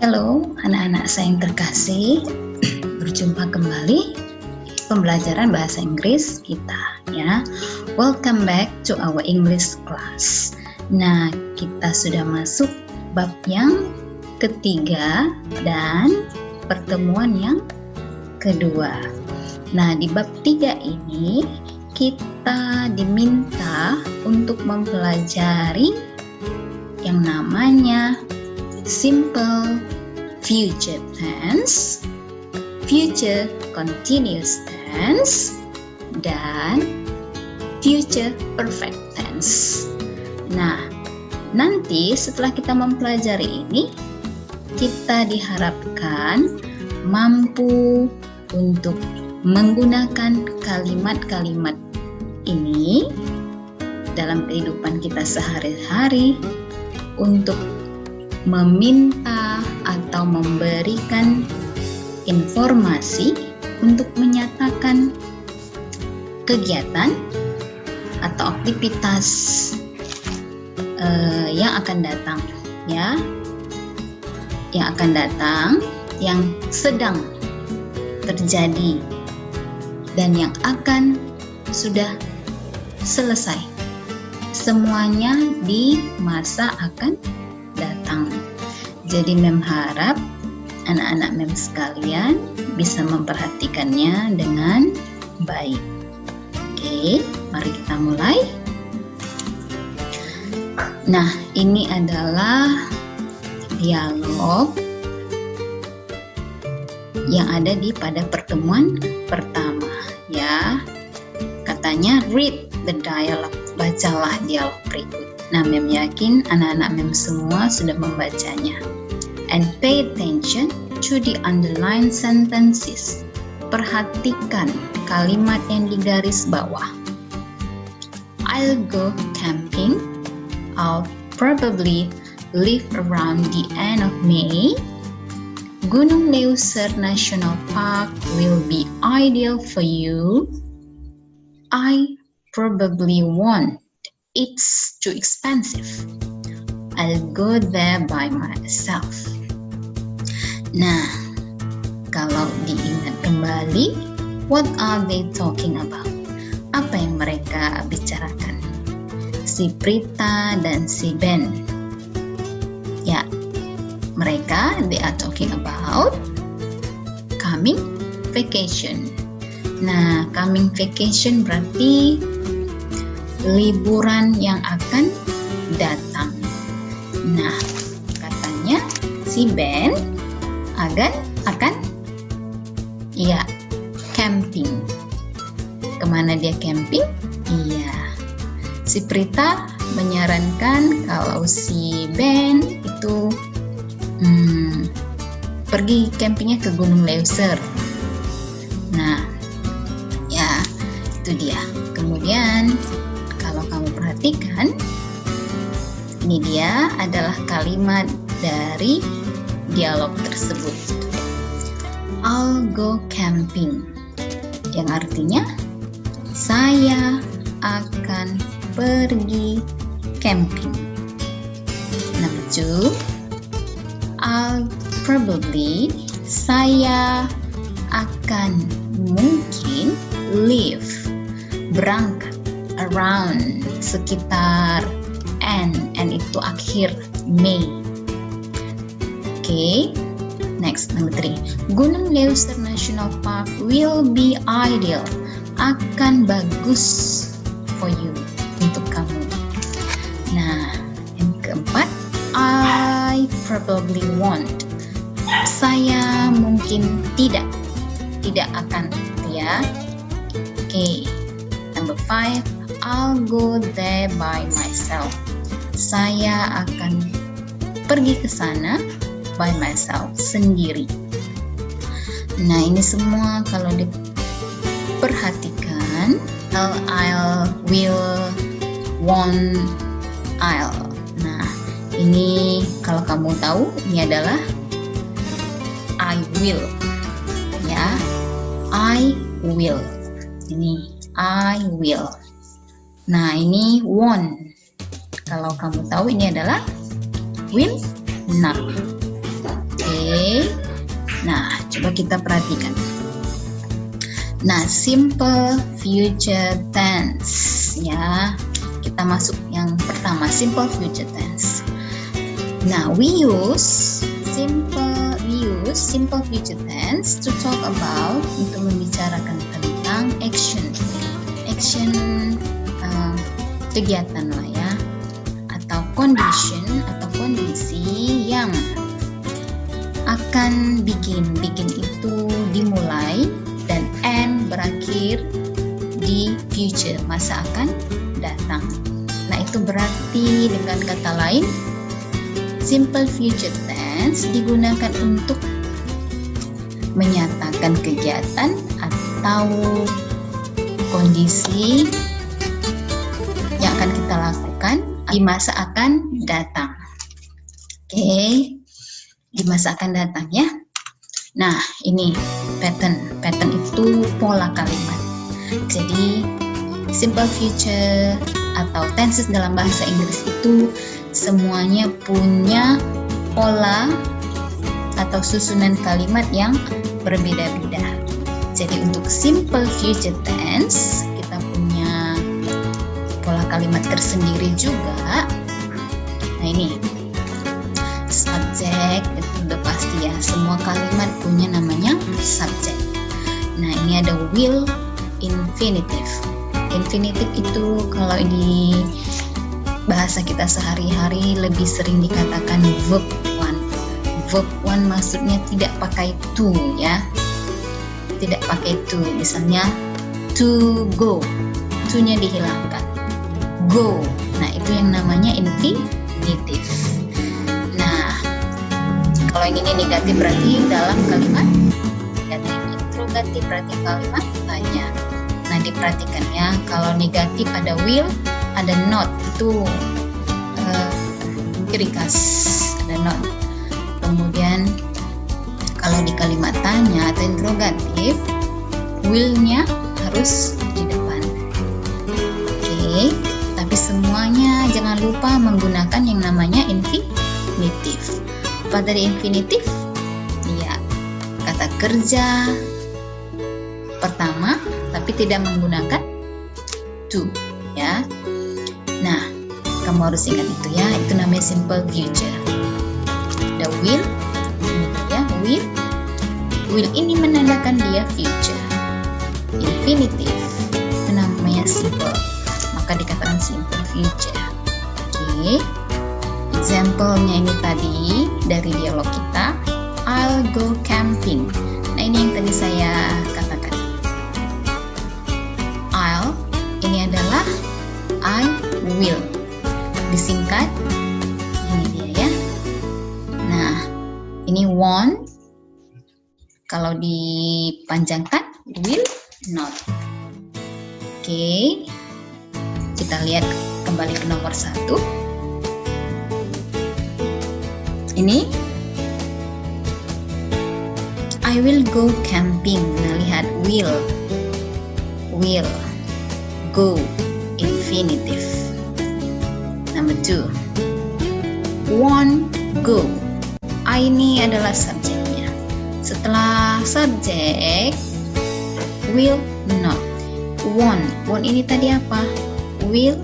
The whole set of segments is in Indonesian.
Halo anak-anak saya yang terkasih, berjumpa kembali pembelajaran bahasa Inggris kita ya. Welcome back to our English class. Nah, kita sudah masuk bab yang ketiga dan pertemuan yang kedua. Nah, di bab 3 ini kita diminta untuk mempelajari yang namanya simple future tense, future continuous tense, dan future perfect tense. Nah, nanti setelah kita mempelajari ini, kita diharapkan mampu untuk menggunakan kalimat-kalimat ini dalam kehidupan kita sehari-hari untuk meminta atau memberikan informasi untuk menyatakan kegiatan atau aktivitas yang akan datang ya, yang sedang terjadi dan yang akan sudah selesai, semuanya di masa akan datang. Jadi Mem harap anak-anak Mem sekalian bisa memperhatikannya dengan baik. Oke, mari kita mulai. Nah, ini adalah dialog yang ada pada pertemuan pertama ya. Katanya read the dialogue, bacalah dialog berikut. Nah, Mem yakin anak-anak Mem semua sudah membacanya. And pay attention to the underlined sentences. Perhatikan kalimat yang digaris bawah. I'll go camping. I'll probably leave around the end of May. Gunung Leuser National Park will be ideal for you. I probably won't. It's too expensive. I'll go there by myself. Nah, kalau diingat kembali, what are they talking about? Apa yang mereka bicarakan? Si Prita dan si Ben. Ya, mereka they are talking about coming vacation. Nah, coming vacation berarti liburan yang akan datang. Nah, katanya si Ben akan camping. Kemana dia camping? Iya, si Prita menyarankan kalau si Ben itu pergi campingnya ke Gunung Leuser. Nah, ya itu dia. Kemudian kalau kamu perhatikan, ini dia adalah kalimat dari dialog tersebut. I'll go camping, yang artinya saya akan pergi camping. Number 2, I'll probably, saya akan mungkin leave, berangkat, around, sekitar, and itu akhir Mei. Oke, next number 3. Gunung Leuser National Park will be ideal, akan bagus for you, untuk kamu. Nah, yang keempat, I probably won't, saya mungkin tidak akan ya. Oke, number 5, I'll go there by myself, saya akan pergi ke sana by myself, sendiri. Nah, ini semua kalau diperhatikan, I'll, will, won't, I'll. Nah, ini kalau kamu tahu, ini adalah I will ya, I will. Ini I will. Nah, ini won't. Kalau kamu tahu, ini adalah will not. Oke. Nah, coba kita perhatikan. Nah, simple future tense ya. Kita masuk yang pertama, simple future tense. Nah, we use simple future tense to talk about, untuk membicarakan tentang action kegiatan lah ya, atau condition atau kondisi yang akan bikin itu dimulai, dan end berakhir di future, masa akan datang. Nah, itu berarti dengan kata lain, simple future tense digunakan untuk menyatakan kegiatan atau kondisi yang akan kita lakukan di masa akan datang. Oke, di masa akan datang ya. Nah, ini pattern itu pola kalimat. Jadi simple future atau tenses dalam bahasa Inggris itu semuanya punya pola atau susunan kalimat yang berbeda-beda. Jadi untuk simple future tense kita punya pola kalimat tersendiri juga. Nah, ini subjek, itu udah pasti ya, semua kalimat punya namanya subjek. Nah, ini ada will infinitive. Infinitive itu kalau di bahasa kita sehari-hari lebih sering dikatakan verb one. Verb one maksudnya tidak pakai to ya, tidak pakai to. Misalnya to go, to-nya dihilangkan, go. Nah, itu yang namanya infinitive. Nah, kalau yang ini negatif berarti dalam kalimat negatif. Interrogatif berarti kalimat tanya. Nah, diperhatikan ya, kalau negatif ada will, ada not, itu ciri khas, ada not. Kemudian kalau di kalimat tanya atau interrogatif, will-nya harus di depan. Oke, tapi semuanya jangan lupa menggunakan yang namanya infinitif. Apa dari infinitif? Ya, kata kerja pertama tapi tidak menggunakan to ya. Nah, kamu harus ingat itu ya, itu namanya simple future. The will, ini ya, will ini menandakan dia future. Infinitive itu namanya simple, maka dikatakan simple future. Oke, example-nya ini tadi dari dialog kita, I'll go camping. Nah, ini yang tadi saya katakan. I'll ini adalah I will. Disingkat ini dia ya. Nah, ini won't. Kalau dipanjangkan will not. Oke, kita lihat kembali ke nomor 1. Ini I will go camping. Nah, lihat will go infinitive. Number 2, won't go. I ini adalah subjeknya. Setelah subjek, will not. Won't ini tadi apa? Will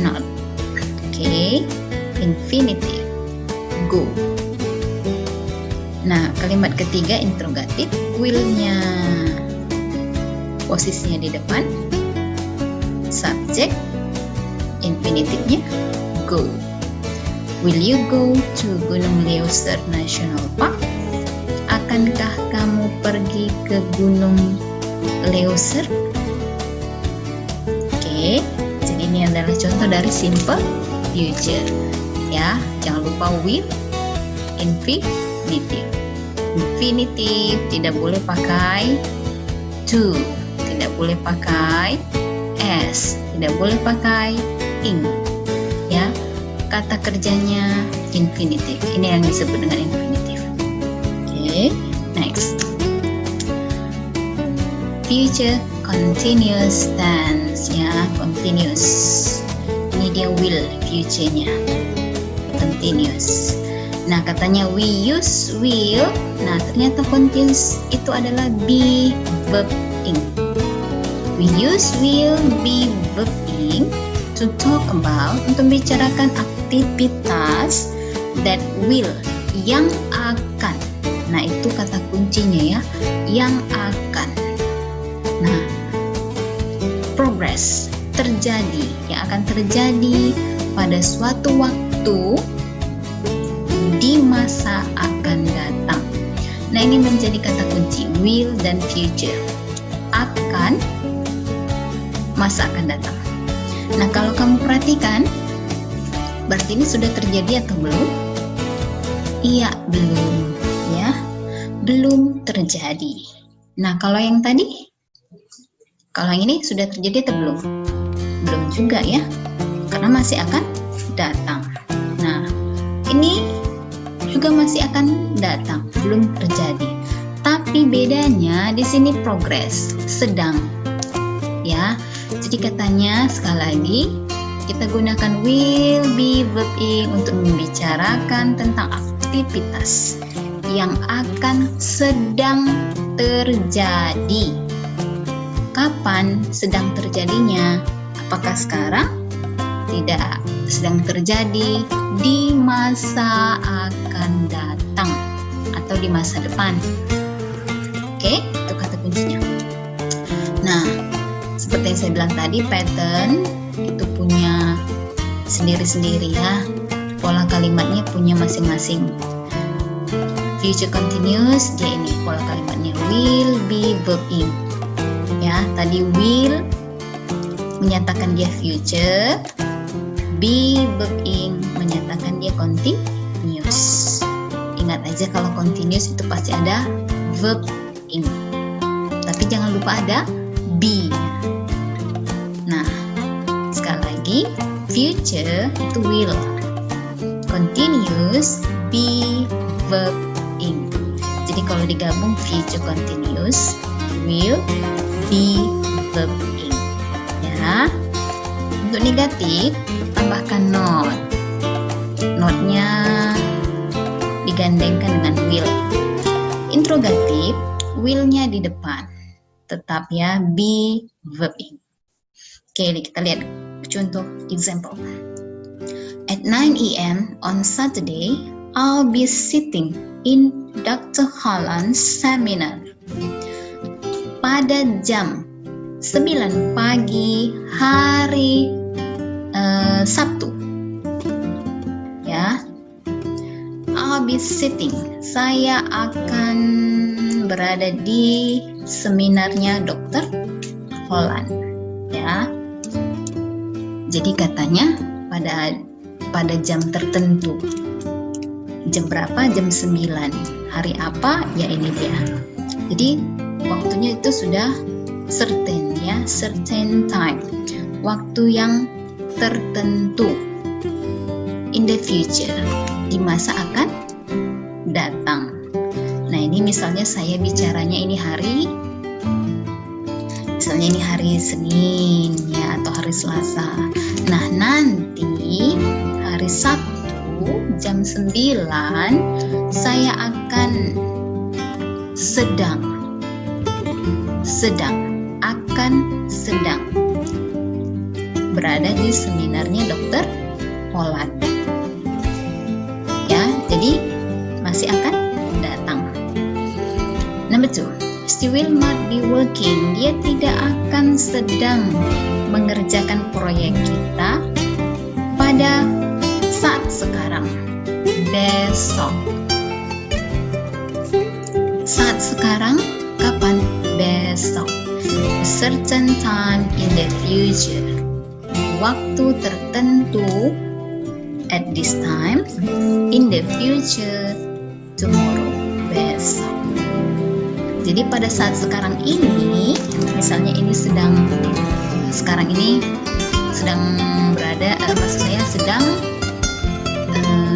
not. Oke, infinitive. Go. Nah, kalimat ketiga interrogatif, will-nya posisinya di depan, subjek, infinitifnya go. Will you go to Gunung Leuser National Park? Akankah kamu pergi ke Gunung Leuser? Oke, jadi ini adalah contoh dari simple future ya. Jangan lupa will, infinitive. Infinitive tidak boleh pakai to, tidak boleh pakai s, tidak boleh pakai ing ya. Kata kerjanya infinitive. Ini yang disebut dengan infinitive. Oke, next. Future continuous tense ya, continuous. Ini dia will future-nya. Continuous. Nah, katanya we use will. Nah, ternyata continuous itu adalah be verb ing. We use will be verb ing to talk about, untuk membicarakan aktivitas that will, yang akan. Nah, itu kata kuncinya ya, yang akan. Nah, progress, terjadi, yang akan terjadi pada suatu waktu di masa akan datang. Nah, ini menjadi kata kunci, will dan future. Akan, masa akan datang. Nah, kalau kamu perhatikan, berarti ini sudah terjadi atau belum? Iya, belum ya. Belum terjadi. Nah, kalau yang tadi? Kalau yang ini sudah terjadi atau belum? Belum juga ya. Karena masih akan datang. Nah, ini juga masih akan datang, belum terjadi. Tapi bedanya di sini progress, sedang. Ya. Jadi katanya sekali lagi kita gunakan will be verb ing untuk membicarakan tentang aktivitas yang akan sedang terjadi. Kapan sedang terjadinya? Apakah sekarang? Tidak, sedang terjadi di masa akan datang atau di masa depan. Oke, itu kata kuncinya. Nah, seperti yang saya bilang tadi, pattern itu punya sendiri-sendiri ya. Pola kalimatnya punya masing-masing. Future continuous, dia ini pola kalimatnya will be verb ing. Ya, tadi will menyatakan dia future, be verb ing menyatakan dia continuous. Ingat aja kalau continuous itu pasti ada verb ing. Tapi jangan lupa ada be. Nah, sekali lagi, future itu will, continuous be verb ing. Jadi kalau digabung future continuous, will be verb ing. Ya. Untuk negatif, tambahkan not. Notnya digandengkan dengan will. Interrogatif, will-nya di depan. Tetap ya, be verb ing. Oke, kita lihat contoh example. At 9 AM on Saturday, I'll be sitting in Dr. Holland's seminar. Pada jam 9 pagi hari Sabtu. Ya. I'll be sitting. Saya akan berada di seminarnya Dr. Holland. Ya. Jadi katanya pada jam tertentu. Jam berapa? Jam 9. Hari apa? Ya ini dia. Jadi waktunya itu sudah certain ya, certain time. Waktu yang tertentu. In the future, di masa akan datang. Nah, ini misalnya saya bicaranya ini hari, misalnya ini hari Senin ya, atau hari Selasa. Nah, nanti hari Sabtu jam 9 saya akan sedang berada di seminarnya Dr. Holland. Ya, jadi masih akan datang. Number 2, she will not be working. Dia tidak akan sedang mengerjakan proyek kita pada saat sekarang. Besok. Saat sekarang, kapan? Besok. A certain time in the future. Waktu tertentu, at this time, in the future, tomorrow, besok. Jadi pada saat sekarang ini, misalnya ini sekarang ini sedang berada, maksud saya sedang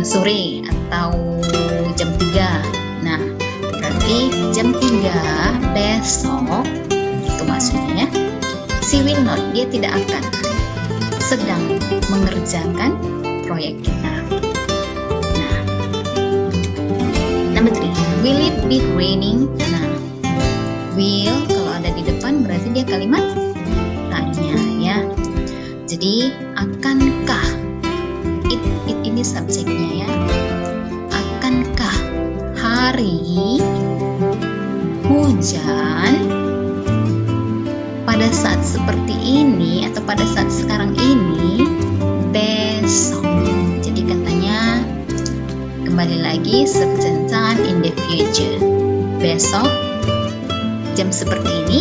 sore atau jam 3. Nah, berarti jam 3 besok, itu maksudnya ya. She will not, dia tidak akan sedang mengerjakan proyek kita. Nah, Will it be raining? Nah, will kalau ada di depan berarti dia kalimat tanya ya. Jadi akankah, it ini subjeknya ya. Akankah hari hujan pada saat seperti ini atau pada saat sekarang ini besok? Jadi katanya kembali lagi certain time in the future. Besok jam seperti ini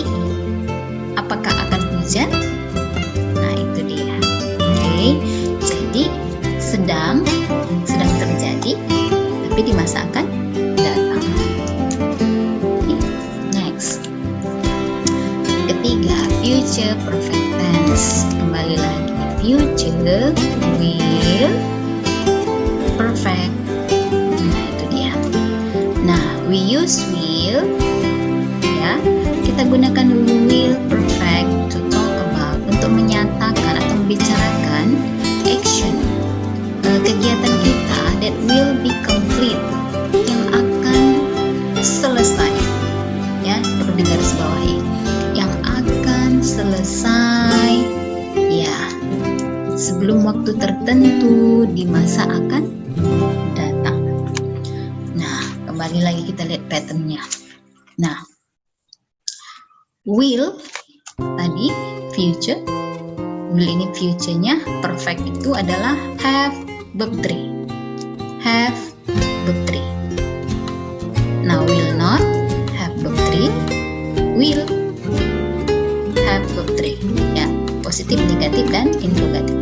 apakah akan hujan? Nah, itu dia. Oke. Jadi sedang terjadi tapi di masa akan datang. Okay. Next. Ketiga, future perfect tense. Kembali lagi, future will perfect. Nah, itu dia. Nah, we use will ya. Kita gunakan dulu will perfect to talk about, untuk menyatakan atau membicarakan action, kegiatan kita that will be complete, yang akan selesai ya, perlu digarisbawahi, yang akan selesai ya sebelum waktu tertentu di masa akan datang. Nah, kembali lagi kita lihat patternnya. Nah, will tadi future, will ini future-nya, perfect itu adalah have verb 3. Have verb 3. Now will not have verb 3, will have verb 3 ya, positif, negatif, dan interrogatif.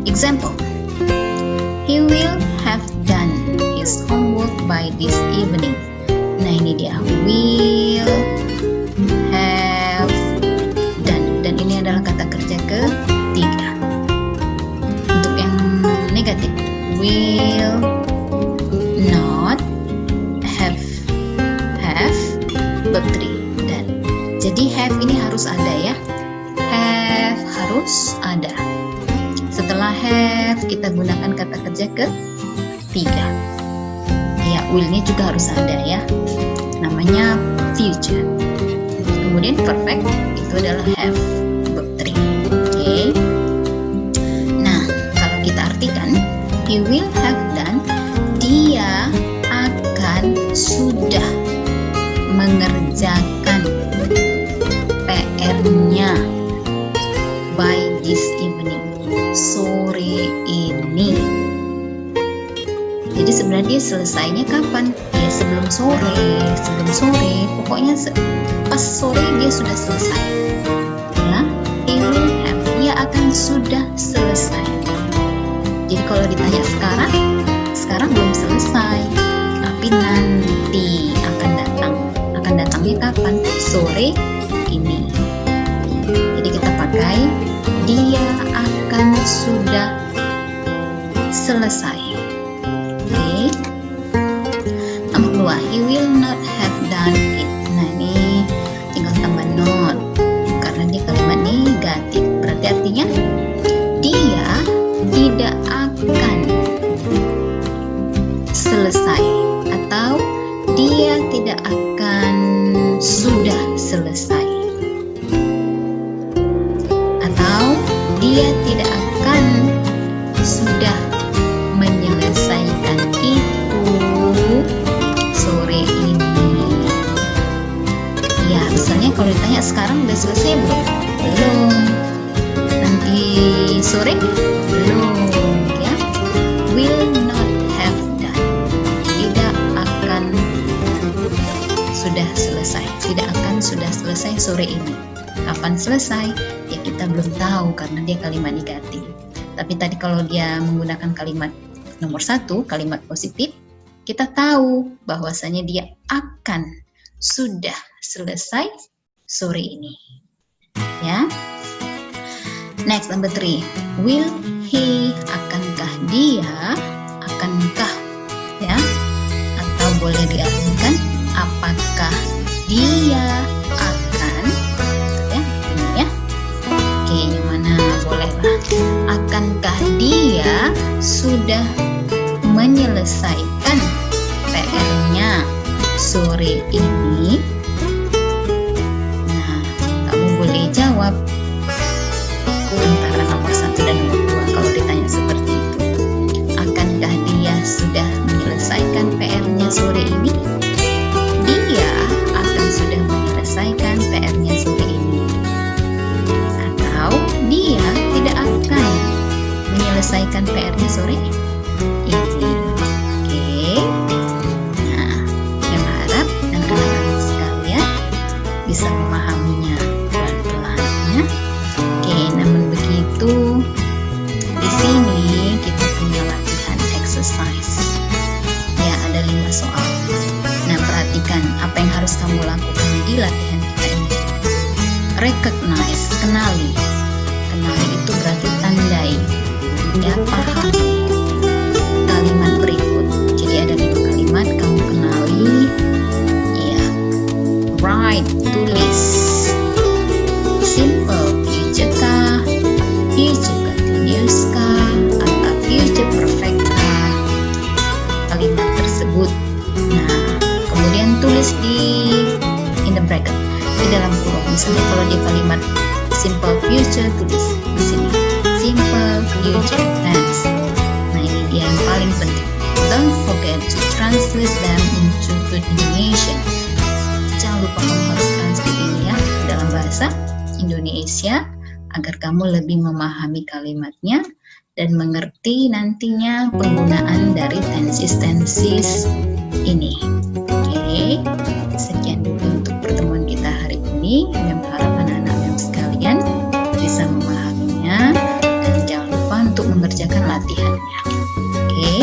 Example, he will have done his homework by this evening. Nah, ini dia, will have done, dan ini adalah kata kerja ketiga. Untuk yang negatif, will not have verb 3 dan. Jadi have ini harus ada ya, have harus ada. Setelah have kita gunakan kata kerja ketiga ya, will-nya juga harus ada ya, namanya future. Kemudian perfect itu adalah have verb 3. Oke. Nah, kalau kita artikan, he will have done, dia akan sudah mengerjakan PR-nya by this evening, sore ini. Jadi sebenarnya dia selesainya kapan? Ya sebelum sore, pokoknya pas sore dia sudah selesai. Ya, he will have, dia akan sudah selesai. Jadi kalau ditanya sekarang belum selesai, tapi nanti akan datang. Akan datangnya kapan? Sore ini. Jadi kita pakai dia akan sudah selesai. Oke. Nomor 2, he will not have done it. Nah, ini tinggal tambah not karena dia kalimat negatif. Berarti artinya dia tidak akan selesai atau dia tidak akan sudah selesai atau dia tidak akan sudah menyelesaikan itu sore ini. Ya, misalnya kalau ditanya sekarang udah selesai belum? Belum. Nanti sore? Belum ya. Will not have done. Tidak akan sudah selesai. Tidak akan sudah selesai sore ini. Kapan selesai? Ya kita belum tahu karena dia kalimat negatif. Tapi tadi kalau dia menggunakan kalimat nomor 1, kalimat positif, kita tahu bahwasanya dia akan sudah selesai sore ini. Ya. Next, number 3. Will he, akankah dia, akankah ya, atau boleh diartikan apakah dia akan ya, ini ya. Oke, yang mana boleh lah. Akankah dia sudah menyelesaikan PR-nya sore ini? Nah, kamu boleh jawab antara nomor 1 dan nomor 2 kalau ditanya seperti itu. Akankah dia sudah menyelesaikan PR-nya sore ini? Dia akan sudah menyelesaikan PR-nya sore ini. Atau dia tidak akan menyelesaikan PR-nya sore ini. Oke. Nah, saya harap anak-anak sekalian bisa memahaminya pelan-pelan ya. Oke, namun begitu di sini kita punya latihan exercise. Ya, ada 5 soal. Nah, perhatikan apa yang harus kamu lakukan di latihan kita ini. Recognize, kenali. Kenali itu berarti tandai. Ya, pahami kalimat berikut. Jadi ada 5 kalimat, kamu kenali. Ya, write, tulis. Simple, future kah? Future continuous kah? Atau future perfect kah? Kalimat tersebut. Nah, kemudian tulis in the bracket, di dalam kurung. Misalnya kalau di kalimat simple future, tulis di sini simple future tense. Nah, ini dia yang paling penting. Don't forget to translate them into good Indonesian. Jangan lupa kamu harus translate ini ya dalam bahasa Indonesia agar kamu lebih memahami kalimatnya dan mengerti nantinya penggunaan dari tenses ini. Oke, sekian dulu untuk pertemuan kita hari ini. Mem harap anak-anak mem sekalian bisa memahaminya dan jangan lupa untuk mengerjakan latihannya. Oke.